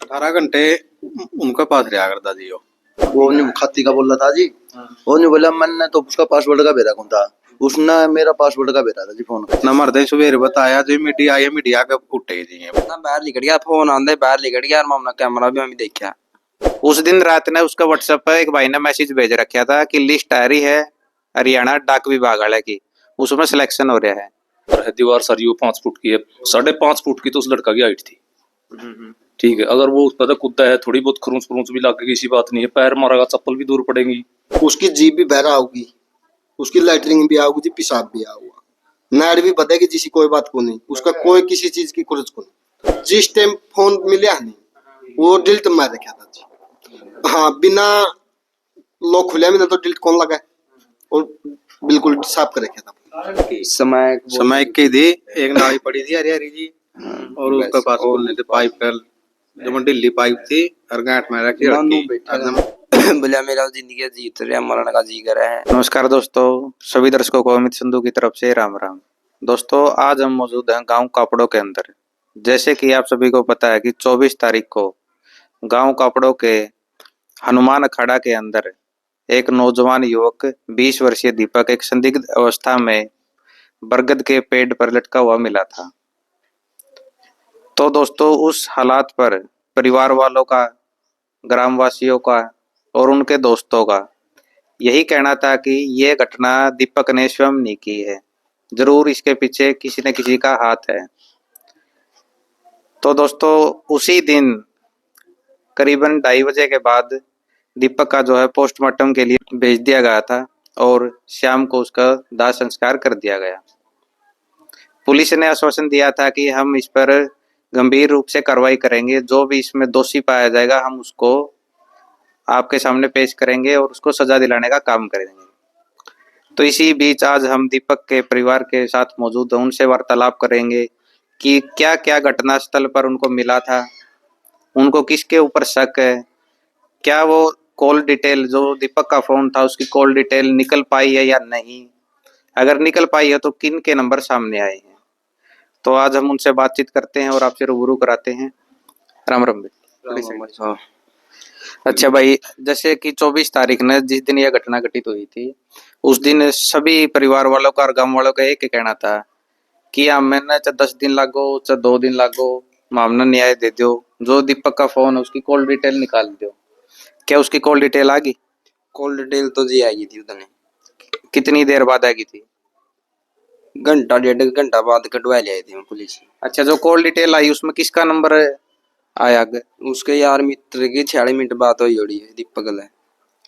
18 घंटे उनके पास रहा करता जी वो नहीं खाती का बोल रहा था जी। वो नहीं बोला, मैंने तो उसका पासवर्ड का भेजा कौन था, उसने मेरा पासवर्ड का भेजा था जी फोन का। नंबर दे सवेरे बताया जी मीडिया आई मीडिया के उठे जी ना बाहर निकल गया फोन आंदे बाहर निकल गया और मामला कैमरा भी हम देखा। उस दिन रात ने उसका व्हाट्सएप पर एक भाई ने मैसेज भेज रखा था कि लिस्ट आ रही है हरियाणा डाक विभाग वाले की, उसमें सिलेक्शन हो रहा है। दीवार सर ये 5 फुट की है, 5.5 फुट की तो उस लड़का की हाइट थी। ठीक है, अगर वो पता कुत्ता है थोड़ी बहुत खरूंच फरूंच भी लग गई किसी बात नहीं है, पैर मारेगा चप्पल भी दूर पड़ेगी। उसकी जीभ भी बहरा होगी, उसकी लैटरिंग भी आऊगी, पेशाब भी आऊगा, नाड़ भी बदेगी, जिसी कोई बात को नहीं, उसका कोई किसी चीज की खुरच को नहीं। जिस टाइम फोन मिला नहीं वो डिल्ट मार रखा था जी। हाँ, बिना लोग खुले में ना तो डिल्ट कौन लगा और बिल्कुल साफ कर रखा था। समय की थी एक नाली पड़ी थी हरी हरी जी और उसके पास खोलने थे पाइप का जो ढिल्ली पाइप थी और गांठ में रखी बोला मेरा जिंदगी जीत रहा मरण का जी कर है। नमस्कार दोस्तों, सभी दर्शकों को अमित संधू की तरफ से राम राम। दोस्तों, आज हम मौजूद हैं गांव कापड़ों के अंदर। जैसे कि आप सभी को पता है कि 24 तारीख को गांव कापड़ों के हनुमान अखाड़ा के अंदर एक नौजवान युवक 20 वर्षीय दीपक एक संदिग्ध अवस्था में बरगद के पेड़ पर लटका हुआ मिला था। तो दोस्तों, उस हालात पर परिवार वालों का, ग्रामवासियों का और उनके दोस्तों का यही कहना था कि ये घटना दीपक ने स्वयं नहीं की है, जरूर इसके पीछे किसी न किसी का हाथ है। तो दोस्तों, उसी दिन करीबन 2:30 बजे के बाद दीपक का जो है पोस्टमार्टम के लिए भेज दिया गया था और शाम को उसका दाह संस्कार कर दिया गया। पुलिस ने आश्वासन दिया था कि हम इस पर गंभीर रूप से कार्रवाई करेंगे, जो भी इसमें दोषी पाया जाएगा हम उसको आपके सामने पेश करेंगे और उसको सजा दिलाने का काम करेंगे। तो इसी बीच आज हम दीपक के परिवार के साथ मौजूद हैं, उनसे वार्तालाप करेंगे कि क्या क्या घटना स्थल पर उनको मिला था, उनको किसके ऊपर शक है, क्या वो कॉल डिटेल जो दीपक का फोन था उसकी कॉल डिटेल निकल पाई है या नहीं, अगर निकल पाई है तो किन के नंबर सामने आए हैं। तो आज हम उनसे बातचीत करते हैं और आपसे रूबरू कराते हैं। राम राम भाई। अच्छा भाई, जैसे कि 24 तारीख ने जिस दिन यह घटना घटित हुई थी उस दिन सभी परिवार वालों का और गांव वालों का एक ही कहना था कि मैंने चाहे 10 दिन लागो चाहे 2 दिन लागो, मामला न्याय दे दो, जो दीपक का फोन है उसकी कॉल डिटेल निकाल दो। क्या उसकी कॉल डिटेल आ गई? कॉल डिटेल तो जी आई थी उतने। कितनी देर बाद आ गई थी? घंटा 1.5 घंटा बाद कटवा ले आई थी पुलिस। अच्छा, जो कॉल डिटेल आई उसमें किसका नंबर आया? उसके यार मित्र की 46 मिनट बात हुई होड़ी है दीपक ले।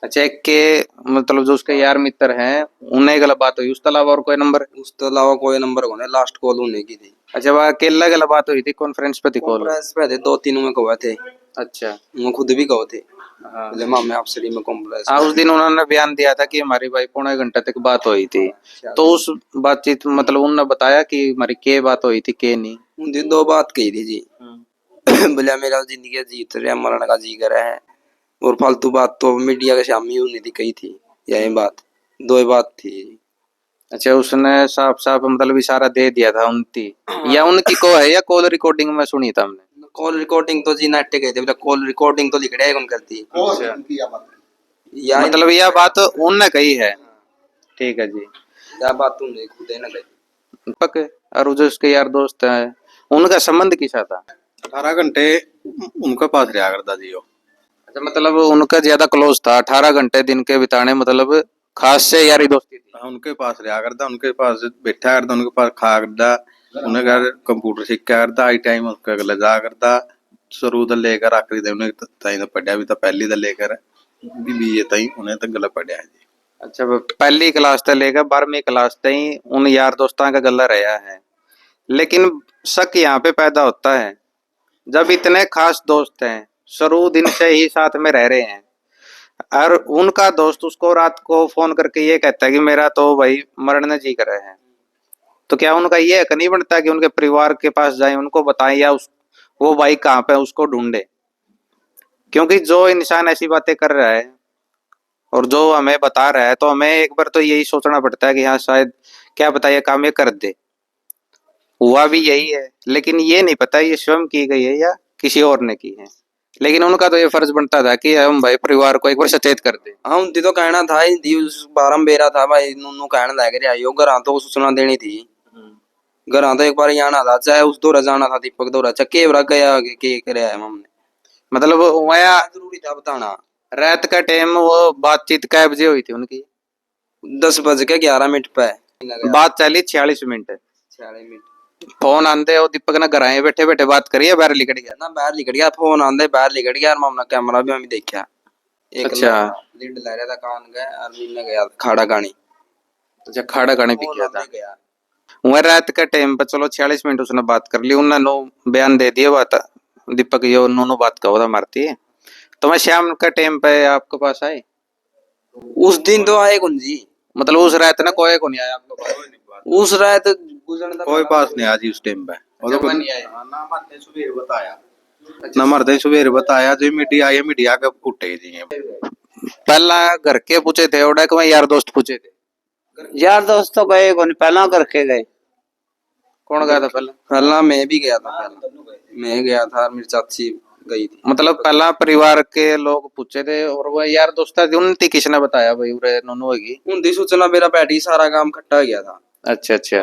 अच्छा, एक के मतलब जो उसके यार मित्र हैं उन्हें गलत बात हुई, उसके अलावा और कोई नंबर? उसके अलावा कोई नंबर को नहीं, लास्ट कॉल होने की थी। अच्छा, वह अकेला गलत बात हुई थी? कॉन्फ्रेंस पे थी कॉल? कॉन्फ्रेंस पे थे 2-3 में कहे थे। अच्छा, वो खुद भी कहे थे। हाँ मामे अफसरी में कॉन्फ्रेंस। हाँ, उस दिन उन्होंने बयान दिया था कि हमारी भाई 1.5 घंटे तक बात हुई थी। तो उस बातचीत मतलब उन्होंने बताया कि हमारी क्या बात हुई थी क्या नहीं? उन 2 बात कही थी जी। बोला मेरा जिंदगी जीत रहा मरण का जी कर है, और फालतू बात तो मीडिया के सामने होनी थी कही थी। यही बात 2 बात थी। अच्छा, उसने साफ साफ मतलब इशारा दे दिया था उनकी या उनकी को है या कॉल रिकॉर्डिंग में सुनी था हमने? कॉल रिकॉर्डिंग तो जी नाट्य कहते हैं, कॉल रिकॉर्डिंग तो लिख रहा है कौन करती या मतलब यह बात उनने कही है। ठीक है जी, यह बात तुमने खुद है ना कही। पक और जो उसके यार दोस्त हैं उनका संबंध किसा था? 18 घंटे उनके पास रहा करता जी अच्छा, मतलब उनका ज्यादा क्लोज था, 18 घंटे दिन के बिताने, मतलब खास से यारी दोस्ती थी। उनके पास रहा करता, उनके पास बैठा करता, उनके पास खा करता, उन्हें घर कंप्यूटर सीखा करता, आई टाइम उसका गले जा करता, शुरू तो लेकर आखिरी तक उन्हें ताई तो पढ़िया भी था, पहली तो लेकर बीए ताई उन्हें तो गला पढ़िया है जी। अच्छा, पहली क्लास से लेकर 12वीं क्लास तक उन यार दोस्तों का गला रहा है। लेकिन शक यहाँ पे पैदा होता है जब इतने खास दोस्त हैं, शुरू दिन से ही साथ में रह रहे हैं, और उनका दोस्त उसको रात को फोन करके ये कहता है कि मेरा तो भाई मरने जी कर रहे हैं, तो क्या उनका ये हक नहीं बनता कि उनके परिवार के पास जाए, उनको बताएं या वो भाई कहाँ पे उसको ढूंढे? क्योंकि जो इंसान ऐसी बातें कर रहा है और जो हमें बता रहा है तो हमें एक बार तो यही सोचना पड़ता है कि हाँ शायद क्या पता ये काम ये कर दे। हुआ भी यही है, लेकिन ये नहीं पता ये स्वयं की गई है या किसी और ने की है। लेकिन उनका तो ये फर्ज बनता था कि हम भाई परिवार को एक बार सचेत कर दे। हाँ उनकी तो कहना था हिंदी उस बारम बेरा था भाई नूनू कहना लग रहा आयो घर तो सूचना देनी थी। घर तो एक बार ही आना था चाहे उस दौरा जाना था दीपक दौरा चक्के बरा गया के करे आया हमने मतलब वह जरूरी था बताना। रात का टाइम वो बातचीत कै बजे हुई थी उनकी? 10:11 पे बात चली 46 मिनट। 46 मिनट फोन आंदे और दीपक ने घर आए बैठे बैठे बात करिए बाहर निकल गया। ना बाहर निकल गया फोन आंदे बाहर निकल गया और मामला कैमरा भी हमें देखा। एक अच्छा। लीड ला रहा था कान गया और मीन गया खाड़ा गानी। अच्छा खाड़ा गाने भी किया था। गया वह रात का टाइम पर चलो 46 मिनट उसने बात कर ली उन्होंने बयान दे दिया बात दीपक यो नोनो बात का होता मारती है। तो मैं शाम का टाइम पे आपके पास आए? उस दिन तो आए कौन जी मतलब उस रात ना कोई को नहीं आया आपके पास? उस रात गुजरने कोई पास नहीं आज उस टाइम पे जब मैं नहीं आया। ना मरते सुबह बताया ना मरते सुबह बताया जो मीडिया आई मीडिया के उठे जी पहला घर के पूछे थे और मैं यार दोस्त पूछे थे? यार दोस्त तो गए कौन पहला करके गए। कौन गया था पहला? पहला मैं भी गया था पहला मैं गया था और मेरी चाची गई थी। मतलब पहला परिवार के लोग पूछे थे और वो यार दोस्त थे उनती किसने बताया भाई उरे नोनो होगी? उनकी सूचना मेरा बैठी सारा काम इकट्ठा गया था। अच्छा अच्छा।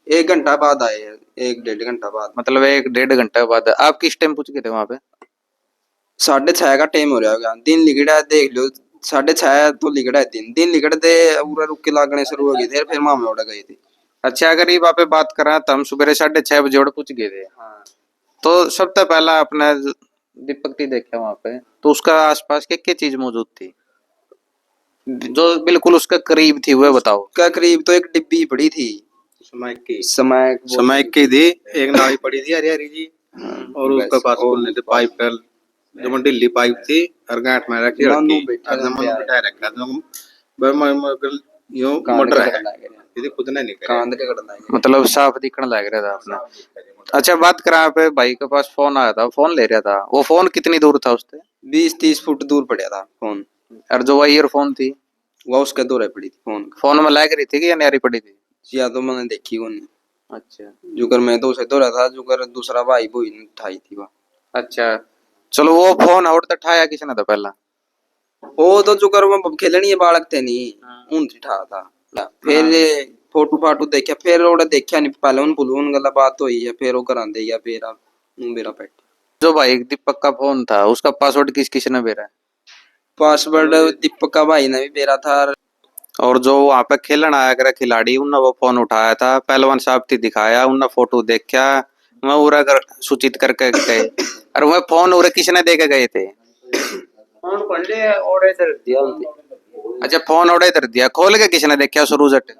एक घंटा बाद आए 1-1.5 घंटा बाद मतलब 1-1.5 घंटा बाद आप किस टाइम पूछ गए थे वहां पे? 6:30 का टाइम हो रहा होगा दिन लिखड़ा है देख लो 6:30 तो लिखड़ा है दिन लिखड़ते पूरा रुक के लागने शुरू हो गए थे फिर मामे उड़ गए थे। अच्छा अगर ये वहाँ पे बात करा तो हम सुबह 6:30 बजे उड़ पूछ गए थे। हाँ। तो सबसे पहला अपने दीपक टी देखा वहां पे तो उसका आसपास क्या चीज मौजूद थी जो बिल्कुल उसके करीब थी वह बताओ। का करीब तो एक डिब्बी पड़ी थी समय की थी एक नाली पड़ी थी हरी हरी जी और उसके पास खोलने थे पाइप का जो ढिल्ली पाइप थी और गांठ में रखी मनु रखी बैठा और था मनु प्यार। बिठाए रखा था यूं मोड़ रहा है यदि खुद ने नहीं करा कांद के कटना है। मतलब साफ दिखने लग रहा था अपना। अच्छा बात करा पे भाई के पास फोन आया था फोन ले रहा था वो फोन कितनी दूर था उससे? 20-30 फुट दूर पड़ा था फोन और जो वह ईयरफोन थी वह उसके दूर पड़ी थी फोन फोन में लग रही थी कि या न्यारी पड़ी थी? या तो मैंने देखी को नहीं। अच्छा जुकर मैं तो उसे दो रहा था जुकर दूसरा भाई बोई ने उठाई थी वह। अच्छा चलो वो फोन और तो ठाया किसने था पहला? वो तो जुकर वो खेलनी बालक थे नहीं उन ठा था फिर फोटो फाटो देखा फिर ओड़ा देखा नहीं पहले उन बुलून गला बात हुई है फिर वो करांदे या फिर मेरा पेट जो भाई दीपक का फोन था उसका पासवर्ड किसने बेरा है? पासवर्ड दीपक का भाई ने भी मेरा था। और जो वहां पे खेलने आया करे खिलाड़ी उनने वो फोन उठाया था पहलवान साहब थी दिखाया उनने फोटो देखा मैं उरा कर सूचित करके गए और वह फोन उरे किसने दे के गए थे? फोन पढ़ ले ओड़े कर दिया उनने। अच्छा फोन ओड़े कर दिया खोल के किसने देखा सुरूजट?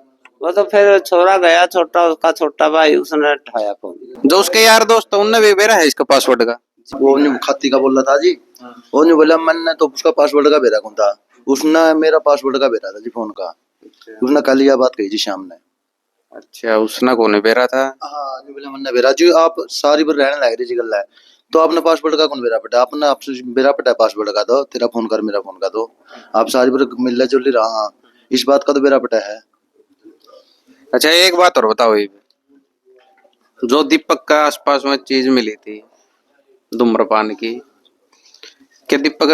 वो तो फिर छोरा गया छोटा उसका छोटा भाई उसने उठाया फोन। जो उसके यार दोस्त उनने भी बेरा है इसका पासवर्ड का? वो नहीं खाती का बोल रहा था जी वो नहीं बोला मैंने तो उसका पासवर्ड का बेरा कौन था उसने मेरा पासवर्ड का बेरा था जी फोन का उसने कल यह बात कही थी शाम ने। अच्छा उसने कौन बेरा था? हाँ नहीं बोला मैंने बेरा जी आप सारी बार रहने लग रही जी गल्ला है तो आपने पासवर्ड का कौन बेरा पटा आपने आपसे बेरा पटा पासवर्ड का दो तेरा फोन कर मेरा फोन का दो आप सारी बार मिलने जुल रहा हाँ इस बात का तो बेरा पटा है। अच्छा एक बात और बताओ ये जो दीपक का आसपास में चीज मिली थी धूम्रपान की क्या दीपक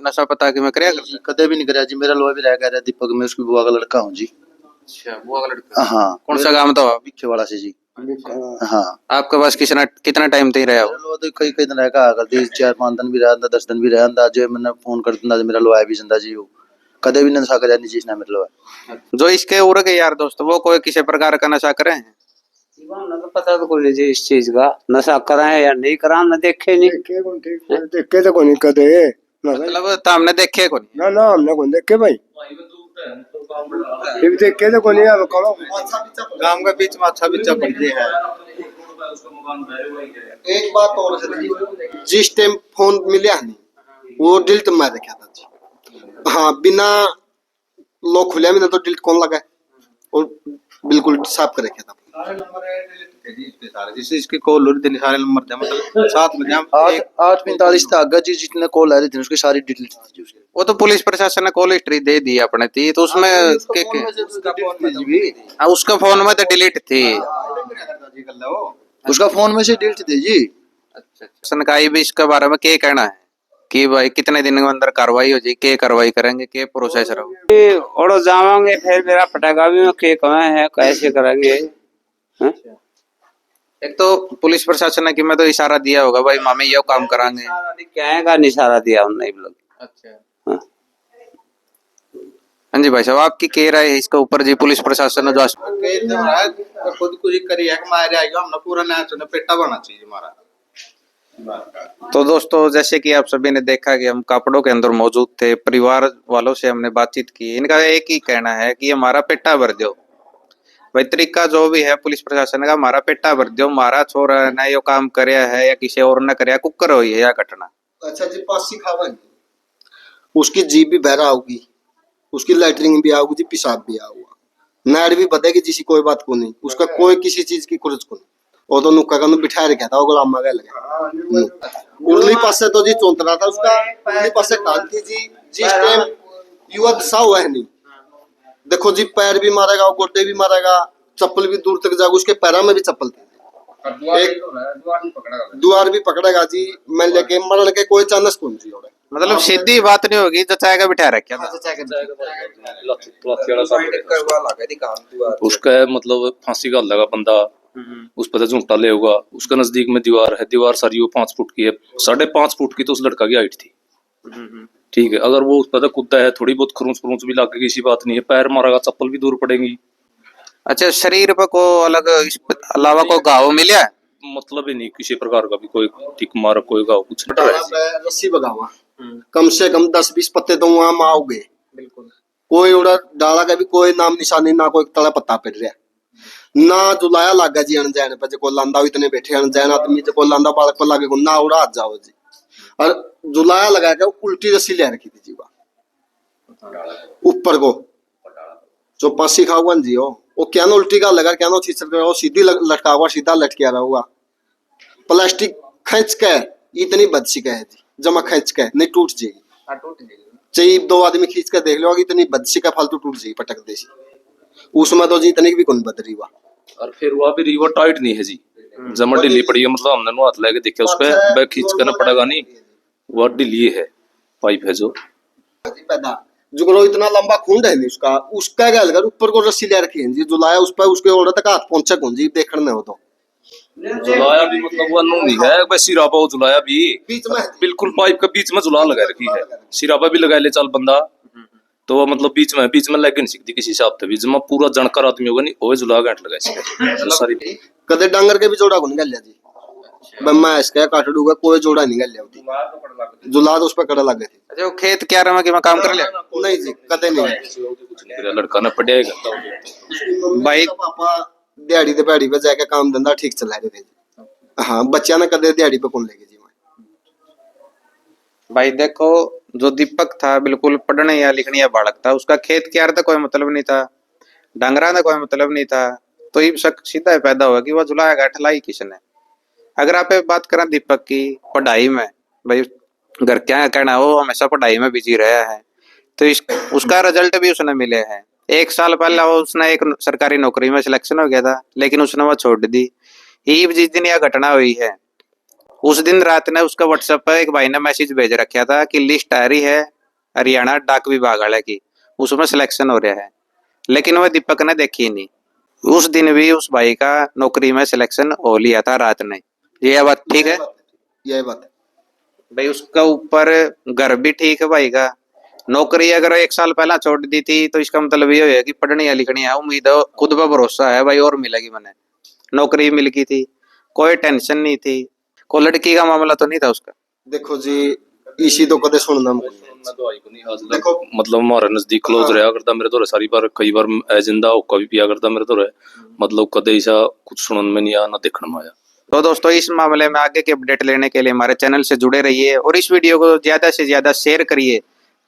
नशा पता कि मैं कराया जी कदे भी नहीं कराया जी मेरा लोहा भी रह गया दीपक मैं उसकी बुआ का लड़का हूँ जी। अच्छा बुआ का लड़का हाँ कौन सा काम था? पीछे वाला से जी। हाँ आपके पास कितना टाइम तक रहा हो? लोहा तो कई कई दिन रहेगा अगर 4-5 दिन भी रहा 10 दिन भी रहा जो मैंने फोन कर दिया मेरा लोहा भी जिंदा जी वो कदे भी नशा कराया नहीं चीज ना मेरा लोहा। जो इसके उड़ के यार दोस्त वो कोई किसी प्रकार का नशा करे हैं? तो पता तो कोई नहीं जी इस चीज का नशा कराए या नहीं करा ना देखे नहीं देखे तो कोनी कदे मतलब तो हमने देखे को नहीं। ना ना हमने कौन देखे भाई ये भी देखे तो कोनी अब करो गांव के बीच में अच्छा बिच्चा पड़ है। एक बात और है जिस टाइम फोन मिला नहीं वो डिलीट मार रखा था जी। हाँ बिना लोग खुले में ना तो डिलीट कौन लगा और बिल्कुल साफ कर रखा था। जिससे इसके कॉल हो रही थी सारे नंबर थे मतलब 7 बजे हम 8:45 था आगे जी जितने कॉल आ रही थी उसकी सारी डिटेल थी उसके। वो तो पुलिस प्रशासन ने कॉल हिस्ट्री दे दी अपने थी तो उसमें उसका फोन में तो डिलीट थी उसका फोन में से डिलीट थी जी शासन का भी इसके बारे में क्या कहना है कि भाई कितने दिन के अंदर कार्रवाई हो जाए, क्या कार्रवाई करेंगे, क्या प्रोसेस रहो? और जावांगे फिर मेरा पटाखा भी में के कहाँ है कैसे करेंगे हैं? एक तो पुलिस प्रशासन ने कि मैं तो इशारा दिया होगा भाई मामे ये काम करांगे। क्या का निशारा दिया उन्होंने लोग। हाँ। हाँ जी भाई साहब, आपकी क्या राय है इसके ऊपर जी? पुलिस प्रशासन ने जो खुद कुछ करी है हमारे आएगा हमने पूरा नया पेटा बना चाहिए हमारा। तो दोस्तों जैसे कि आप सभी ने देखा कि हम कापड़ों के अंदर मौजूद थे, परिवार वालों से हमने बातचीत की, इनका एक ही कहना है कि हमारा पेटा भर दो भाई। तरीका जो भी है पुलिस प्रशासन का, हमारा पेटा भर दो, हमारा छोरा ने यो काम करया है या किसी और ने करया, कुकर हुई है या घटना। अच्छा जी, पासी खावा उसकी जीभ भी बहरा होगी, उसकी लैटरिंग भी आओगी जी, पेशाब भी आऊगा, नाड़ भी बतेगी जिसी कोई बात को नहीं, उसका कोई किसी चीज की खुरच को नहीं। वो तो नुक्का का बिठा रखा था, वो गुलामा का लगा उर्ली पासे तो जी चौंतरा था उसका, उर्ली पासे कान थी जी। जिस टाइम युवा दशा हुआ है नहीं, देखो जी पैर भी मारेगा, गोड्डे भी मारेगा, चप्पल भी दूर तक जाएगा, उसके पैरों में भी चप्पल थी, एक द्वार भी पकड़ेगा जी। मैं लेके मरण के कोई चांस कौन जी हो मतलब सीधी बात नहीं होगी, जचाएगा बिठा रखा था। उसका मतलब फांसी का लगा बंदा, उस पर झूठा ले होगा, उसके नजदीक में दीवार है, दीवार सारी वो 5 फुट की है, 5.5 फुट की तो उस लड़का की हाइट थी। ठीक है, अगर वो उस पर कूदता है, थोड़ी बहुत खरूंच फरूंच भी लागे किसी बात नहीं है, पैर मारेगा चप्पल भी दूर पड़ेगी। अच्छा, शरीर पर को अलग इस अलावा कोई घाव मिला? मतलब ही नहीं किसी प्रकार का भी, कोई टिक मार कोई गाँव कुछ रस्सी बगावा कम से कम 10-20 पत्ते तो वहां माओगे, कोई उड़ा डाला का भी कोई नाम निशानी ना, कोई तला पत्ता पड़ रहा ना, जुलाया लागा जी अनजान पे को लांदा इतने बैठे अनजान आदमी को लांदा बालक पर लागे को ना उड़ा हाथ जाओ जी। और जुलाया लगा के उल्टी रस्सी ले रखी थी जी ऊपर को, जो पासी खाओगा जी वो क्या ना उल्टी का लगा, क्या ना वो सीधी लटका हुआ, सीधा लटके रहा होगा, प्लास्टिक खींच के इतनी बदसी का है जी, जमा खींच के नहीं टूट जाएगी, चाहिए 2 आदमी खींच के देख लो, इतनी बदसी का फालतू टूट जाएगी पटक देसी, उसमें तो जी इतनी भी कौन बदरी हुआ। और फिर वहाँ भी रिवर टाइट नहीं है जी, जमा ढीली पड़ी है, मतलब हमने हाथ लेके देखा उस पे, बैग खींच करना पड़ेगा नहीं, वो ढीली है, पाइप है जो जुगलो इतना लंबा खूंड है नहीं उसका, उसका क्या लगा ऊपर को रस्सी ले रखी है जी, जुलाया उस पर उसके ओर तक हाथ पहुंचे कौन जी देखने हो तो जुलाया भी मतलब वो नहीं है बस सिरापा, वो जुलाया भी बीच में बिल्कुल पाइप के बीच में जुला लगा रखी है, सिरापा भी लगा ले चल बंदा तो वो मतलब बीच में लग नहीं सकती किसी हिसाब से भी, जमा पूरा जनकर आदमी होगा नहीं वो जुला गांठ लगा इसके सारी कदे डांगर के भी जोड़ा को निकल लिया जी, मैं इसका काटड़ू का कोई जोड़ा निकल लिया, जुला तो उस पर कड़ा लग गई थी। अच्छा, वो खेत क्या रमा कि मैं काम कर लिया? नहीं जी कदे नहीं, लड़का ने पढ़ेगा भाई पापा दिहाड़ी ते पैड़ी पे जाके काम धंधा ठीक चला रहे थे जी। हाँ बच्चा ने कदे दिहाड़ी पे कौन लेके जी। भाई देखो, जो दीपक था बिल्कुल पढ़ने या लिखने या बालक था, उसका खेत क्यार था कोई मतलब नहीं था, डांगरा का कोई मतलब नहीं था, तो ये शक सीधा पैदा हुआ कि वह जुलाया गाठ लाई किसने। अगर आप बात करें दीपक की पढ़ाई में, भाई घर क्या कहना, वो हमेशा पढ़ाई में बिजी रहा है, तो उसका रिजल्ट भी उसने मिले हैं। 1 साल पहले वो उसने एक सरकारी नौकरी में सिलेक्शन हो गया था, लेकिन उसने वो छोड़ दी। ये जिस दिन यह घटना हुई है उस दिन रात ने उसका व्हाट्सएप पर एक भाई ने मैसेज भेज रखा था कि लिस्ट आ रही है हरियाणा डाक विभाग वाले की, उसमें सिलेक्शन हो रहा है, लेकिन वह दीपक ने देखी नहीं। उस दिन भी उस भाई का नौकरी में सिलेक्शन हो लिया था रात ने। ये बात ठीक है? यही बात है भाई उसका ऊपर घर भी ठीक है भाई का, नौकरी अगर 1 साल पहला छोड़ दी थी तो इसका मतलब ये है कि पढ़नी या लिखनी है, उम्मीद है, खुद पर भरोसा है भाई और मिलेगी, मैंने नौकरी मिल गई थी, कोई टेंशन नहीं थी, कोई लड़की का मामला तो नहीं था उसका। देखो जी इसी तो कदे सुनना देखो मतलब हमारे नजदीक क्लोज रहा करता मेरे तो सारी बार, कई बार जिंदा होका भी पिया करता मेरे तो मतलब कदे ऐसा कुछ सुनने में नहीं आया ना देखने में आया। तो दोस्तों इस मामले में आगे के अपडेट लेने के लिए हमारे चैनल से जुड़े रहिए और इस वीडियो को ज्यादा से ज्यादा शेयर करिए,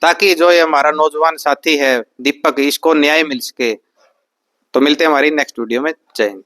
ताकि जो ये हमारा नौजवान साथी है दीपक, इसको न्याय मिल सके। तो मिलते हैं हमारी नेक्स्ट वीडियो में। जय हिंद।